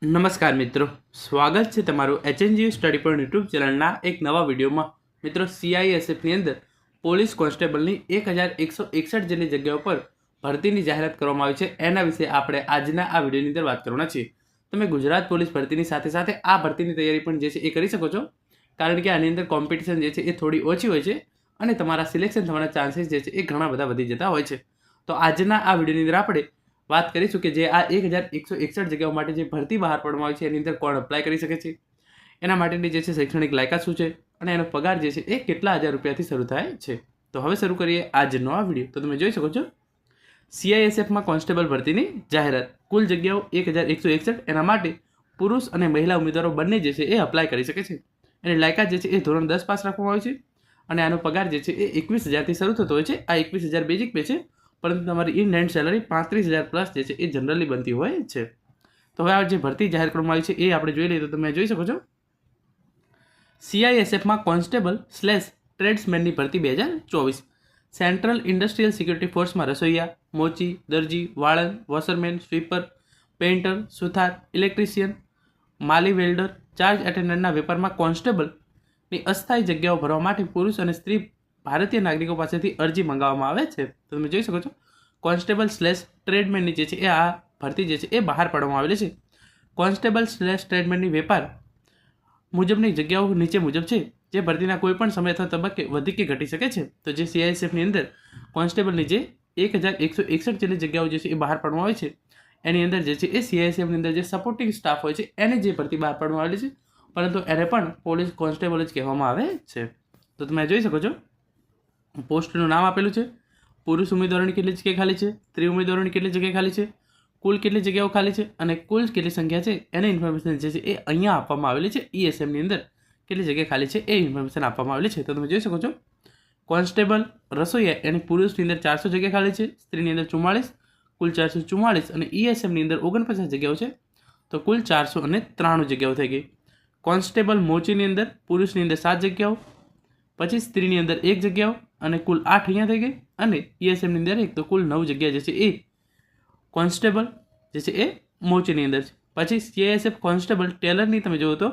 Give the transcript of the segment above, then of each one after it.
નમસ્કાર મિત્રો, સ્વાગત છે તમારું એચએનજીયુ સ્ટડી પોઈન્ટ યુટ્યુબ ચેનલના એક નવા વિડીયોમાં. મિત્રો, સીઆઈએસએફની અંદર પોલીસ કોન્સ્ટેબલની 1161 જેટલી જગ્યાઓ પર ભરતીની જાહેરાત કરવામાં આવી છે. એના વિશે આપણે આજના આ વિડીયોની અંદર વાત કરવાના છીએ. તમે ગુજરાત પોલીસ ભરતીની સાથે સાથે આ ભરતીની તૈયારી પણ જે છે એ કરી શકો છો, કારણ કે આની અંદર કોમ્પિટિશન જે છે એ થોડી ઓછી હોય છે અને તમારા સિલેક્શન થવાના ચાન્સીસ જે છે એ ઘણા બધા વધી જતા હોય છે. તો આજના આ વિડીયોની અંદર આપણે વાત કરીશું કે જે આ 1161 જગ્યાઓ માટે જે ભરતી બહાર પાડવામાં આવી છે એની અંદર કોણ અપ્લાય કરી શકે છે, એના માટેની જે છે શૈક્ષણિક લાયકાત શું છે અને એનો પગાર જે છે એ કેટલા હજાર રૂપિયાથી શરૂ થાય છે. તો હવે શરૂ કરીએ આજનો આ વિડીયો. તો તમે જોઈ શકો છો સીઆઈએસએફમાં કોન્સ્ટેબલ ભરતીની જાહેરાત. કુલ જગ્યાઓ 1161. એના માટે પુરુષ અને મહિલા ઉમેદવારો બંને જે છે એ અપ્લાય કરી શકે છે. એની લાયકાત જે છે એ ધોરણ 10 પાસ રાખવામાં આવે છે અને આનો પગાર જે છે એ 21,000થી શરૂ થતો હોય છે. આ 21,000 બેઝિક પે છે, પરંતુ તમારી ઇન હેન્ડ સેલરી 35,000 પ્લસ જે છે એ જનરલી બનતી હોય છે. તો હવે આ જે ભરતી જાહેર કરવામાં આવી છે એ આપણે જોઈ લઈએ. તો તમે જોઈ શકો છો સીઆઈએસએફમાં કોન્સ્ટેબલ / ટ્રેડ્સમેનની ભરતી 2024. સેન્ટ્રલ ઇન્ડસ્ટ્રીયલ સિક્યુરિટી ફોર્સમાં રસોઈયા, મોચી, દરજી, વાળંદ, વોશરમેન, સ્વીપર, પેઇન્ટર, સુથાર, ઇલેક્ટ્રિશિયન, માલી, વેલ્ડર, ચાર્જ એટેન્ડન્ટના વેપારમાં કોન્સ્ટેબલની અસ્થાયી જગ્યાઓ ભરવા માટે પુરુષ અને સ્ત્રી ભારતીય નાગરિકો પાસેથી અરજી મંગાવવામાં આવે છે. તો તમે જોઈ શકો છો કોન્સ્ટેબલ / ટ્રેડમેનની જે છે એ આ ભરતી જે છે એ બહાર પાડવામાં આવેલી છે. કોન્સ્ટેબલ / ટ્રેડમેનની વેપાર મુજબની જગ્યાઓ નીચે મુજબ છે, જે ભરતીના કોઈ પણ સમય અથવા તબક્કે વધી કે ઘટી શકે છે. તો જે સીઆઈએસએફની અંદર કોન્સ્ટેબલની જે 1161 જેટલી જગ્યાઓ જે છે એ બહાર પાડવામાં આવી છે, એની અંદર જે છે એ સીઆઈએસએફની અંદર જે સપોર્ટિંગ સ્ટાફ હોય છે એને જે ભરતી બહાર પાડવામાં આવેલી છે, પરંતુ એને પણ પોલીસ કોન્સ્ટેબલ જ કહેવામાં આવે છે. તો તમે જોઈ શકો છો પોસ્ટનું નામ આપેલું છે, પુરુષ ઉમેદવારોની કેટલી જગ્યા ખાલી છે, સ્ત્રી ઉમેદવારોની કેટલી જગ્યા ખાલી છે, કુલ કેટલી જગ્યાઓ ખાલી છે અને કુલ કેટલી સંખ્યા છે એની ઇન્ફોર્મેશન જે છે એ અહીંયા આપવામાં આવેલી છે. ઈએસએમની અંદર કેટલી જગ્યા ખાલી છે એ ઇન્ફોર્મેશન આપવામાં આવેલી છે. તો તમે જોઈ શકો છો કોન્સ્ટેબલ રસોઈયા એની પુરુષની અંદર 400 જગ્યા ખાલી છે, સ્ત્રીની અંદર 44, કુલ 444 અને ઈએસએમની અંદર 49 જગ્યાઓ છે, તો કુલ 493 જગ્યાઓ થઈ ગઈ. કોન્સ્ટેબલ મોચીની અંદર પુરુષની અંદર 7 જગ્યાઓ, પછી સ્ત્રીની અંદર 1 જગ્યાઓ અને કુલ 8 અહીંયા થઈ ગઈ, અને ઈએસએમની અંદર 1, તો કુલ 9 જગ્યા જે છે એ કોન્સ્ટેબલ જે છે એ મોચીની અંદર છે. પછી સીઆઈએસએફ કોન્સ્ટેબલ ટેલરની તમે જુઓ તો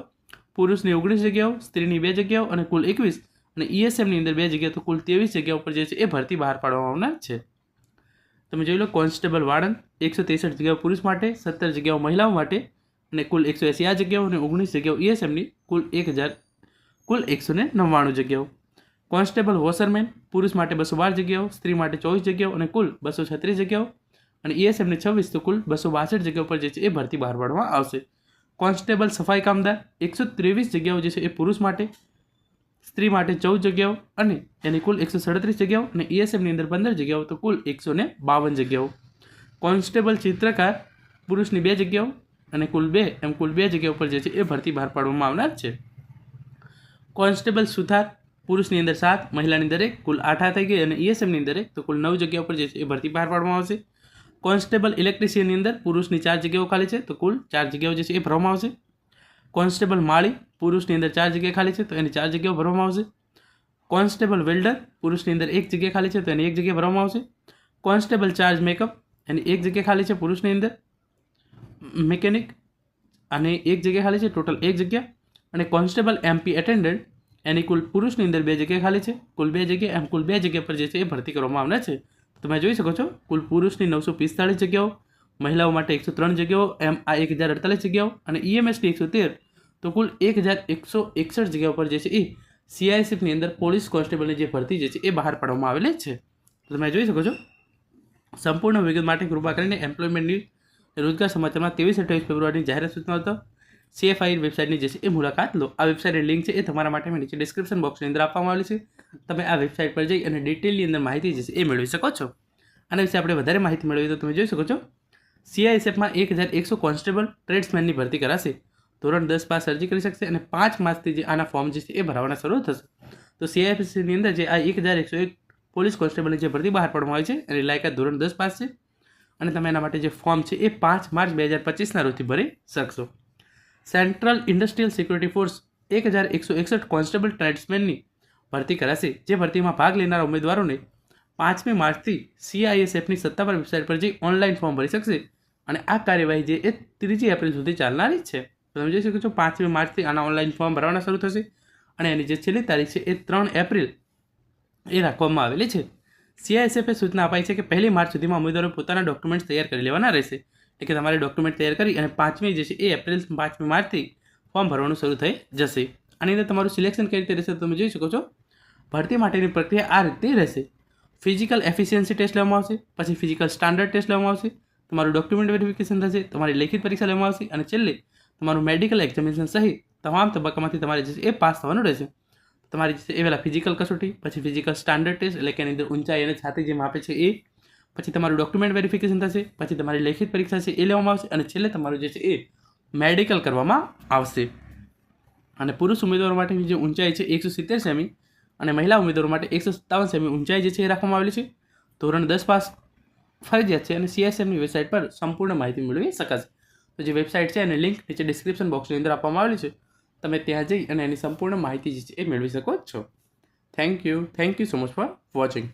પુરુષની 19 જગ્યાઓ, સ્ત્રીની 2 જગ્યાઓ અને કુલ 21, અને ઈએસએમની અંદર 2 જગ્યાઓ, તો કુલ 23 જગ્યાઓ પર જે છે એ ભરતી બહાર પાડવામાં આવનાર છે. તમે જોઈ લો કોન્સ્ટેબલ વાળંદ 163 જગ્યાઓ પુરુષ માટે, 17 જગ્યાઓ મહિલાઓ માટે અને કુલ 180 આ જગ્યાઓ અને 19 જગ્યાઓ ઈએસએમની, કુલ 199 જગ્યાઓ. કોન્સ્ટેબલ વોશરમેન પુરુષ માટે 212 જગ્યાઓ, સ્ત્રી માટે 24 જગ્યાઓ અને કુલ 236 જગ્યાઓ અને ઈએસએમની 26, તો કુલ 262 જગ્યાઓ પર જે છે એ ભરતી બહાર પાડવામાં આવશે. કોન્સ્ટેબલ સફાઈ કામદાર 123 જગ્યાઓ જે છે એ પુરુષ માટે, સ્ત્રી માટે 14 જગ્યાઓ અને એની કુલ 137 જગ્યાઓ અને ઈએસએમની અંદર 15 જગ્યાઓ, તો કુલ 152 જગ્યાઓ. કોન્સ્ટેબલ ચિત્રકાર પુરુષની 2 જગ્યાઓ અને કુલ 2 જગ્યાઓ પર જે છે એ ભરતી બહાર પાડવામાં આવનાર છે. કોન્સ્ટેબલ સુથાર પુરુષની અંદર 7, મહિલાની અંદર 1, કુલ 8 થઈ ગઈ અને ઈએસએમની અંદર 1, તો કુલ 9 જગ્યાઓ પર જે છે એ ભરતી બહાર પાડવામાં આવશે. કોન્સ્ટેબલ ઇલેક્ટ્રિશિયનની અંદર પુરુષની 4 જગ્યાઓ ખાલી છે, તો કુલ 4 જગ્યાઓ જે છે એ ભરવામાં આવશે. કોન્સ્ટેબલ માળી પુરુષની અંદર 4 જગ્યા ખાલી છે, તો એની 4 જગ્યાઓ ભરવામાં આવશે. કોન્સ્ટેબલ વેલ્ડર પુરુષની અંદર 1 જગ્યા ખાલી છે, તો એની 1 જગ્યા ભરવામાં આવશે. કોન્સ્ટેબલ ચાર્જ મેકઅપ એની 1 જગ્યા ખાલી છે પુરુષની અંદર. મિકેનિક અને 1 જગ્યા ખાલી છે, ટોટલ 1 જગ્યા. અને કોન્સ્ટેબલ એમપી એટેન્ડન્ટ એની કુલ પુરુષની અંદર 2 જગ્યા ખાલી છે, કુલ 2 જગ્યા, એમ કુલ 2 જગ્યા પર જે છે એ ભરતી કરવામાં આવનાર છે. તમે જોઈ શકો છો કુલ પુરુષની 945 જગ્યાઓ, મહિલાઓ માટે 103 જગ્યાઓ, એમ આ 1048 જગ્યાઓ અને ઈએમએસની 113, તો કુલ 1161 જગ્યાઓ પર જે છે એ સીઆઈએસએફની અંદર પોલીસ કોન્સ્ટેબલની જે ભરતી જે છે એ બહાર પાડવામાં આવેલી છે. તો તમે જોઈ શકો છો સંપૂર્ણ વિગત માટે કૃપા કરીને એમ્પ્લોયમેન્ટની રોજગાર સમાચારમાં 23-28 ફેબ્રુઆરીની જાહેરાત સૂચના હતો સીએફઆઈ વેબસાઇટની જે છે એ મુલાકાત લો. આ વેબસાઇટની લિંક છે એ તમારા માટે મેં નીચે ડિસ્ક્રિપ્શન બોક્સની અંદર આપવામાં આવેલી છે. તમે આ વેબસાઇટ પર જઈ અને ડિટેલની અંદર માહિતી જે છે એ મેળવી શકો છો. આના વિશે આપણે વધારે માહિતી મેળવી તો તમે જોઈ શકો છો સીઆઈએસએફમાં 1100 કોન્સ્ટેબલ ટ્રેડ્સમેનની ભરતી કરાશે. ધોરણ 10 પાસ અરજી કરી શકશે અને 5 માસથી જે આના ફોર્મ જે છે એ ભરવાના શરૂ થશે. તો સીઆઈએસએફની અંદર જે આ 1101 પોલીસ કોન્સ્ટેબલની જે ભરતી બહાર પાડવામાં આવી છે એની લાયકાત ધોરણ 10 પાસ છે અને તમે એના માટે જે ફોર્મ છે એ 5 માર્ચ 2025ના રોજથી ભરી શકશો. Central industrial security force 1161 constable ટ્રેડ્સમેનની ભરતી કરાશે. જે ભરતીમાં ભાગ લેનારા ઉમેદવારોને 5મી માર્ચથી સીઆઈએસએફની સત્તાવાર વેબસાઇટ પર જઈ ઓનલાઈન ફોર્મ ભરી શકશે. અને આ કાર્યવાહી જે એ 3 એપ્રિલ સુધી ચાલનારી છે. તો તમે જોઈ શકો છો 5મી માર્ચથી આના ઓનલાઈન ફોર્મ ભરવાના શરૂ થશે અને એની જે છેલ્લી તારીખ છે એ 3 એપ્રિલ એ રાખવામાં આવેલી છે. CISFએ સૂચના અપાઈ છે કે 1 માર્ચ સુધીમાં ઉમેદવારો પોતાના ડોક્યુમેન્ટ્સ તૈયાર કરી લેવાના રહેશે. એટલે કે તમારે ડોક્યુમેન્ટ તૈયાર કરી અને 5મી જે છે એ એપ્રિલ 5મી માર્ચથી ફોર્મ ભરવાનું શરૂ થઈ જશે. આની અંદર તમારું સિલેક્શન કઈ રીતે રહેશે તમે જોઈ શકો છો. ભરતી માટેની પ્રક્રિયા આ રીતે રહેશે. ફિઝિકલ એફિશિયન્સી ટેસ્ટ લેવામાં આવશે, પછી ફિઝિકલ સ્ટાન્ડર્ડ ટેસ્ટ લેવામાં આવશે, તમારું ડોક્યુમેન્ટ વેરિફિકેશન થશે, તમારી લેખિત પરીક્ષા લેવામાં આવશે અને છેલ્લે તમારું મેડિકલ એક્ઝામિનેશન સહિત તમામ તબક્કામાંથી તમારે જે છે એ પાસ થવાનું રહેશે. તમારી જે એ પહેલાં ફિઝિકલ કસોટી, પછી ફિઝિકલ સ્ટાન્ડર્ડ ટેસ્ટ એટલે કે એની અંદર ઊંચાઈ અને છાતી જે માપે છે એ, પછી તમારું ડોક્યુમેન્ટ વેરિફિકેશન થશે, પછી તમારી લેખિત પરીક્ષા છે એ લેવામાં આવશે અને છેલ્લે તમારું જે છે એ મેડિકલ કરવામાં આવશે. અને પુરુષ ઉમેદવારો માટેની જે ઊંચાઈ છે 170 સેમી અને મહિલા ઉમેદવારો માટે 157 સેમી ઊંચાઈ જે છે એ રાખવામાં આવેલી છે. ધોરણ 10 પાસ ફરજિયાત છે અને CISFની વેબસાઇટ પર સંપૂર્ણ માહિતી મેળવી શકાશે. તો જે વેબસાઇટ છે એની લિંક નીચે ડિસ્ક્રિપ્શન બોક્સની અંદર આપવામાં આવેલી છે. તમે ત્યાં જઈ અને એની સંપૂર્ણ માહિતી જે છે એ મેળવી શકો છો. Thank you so much for watching.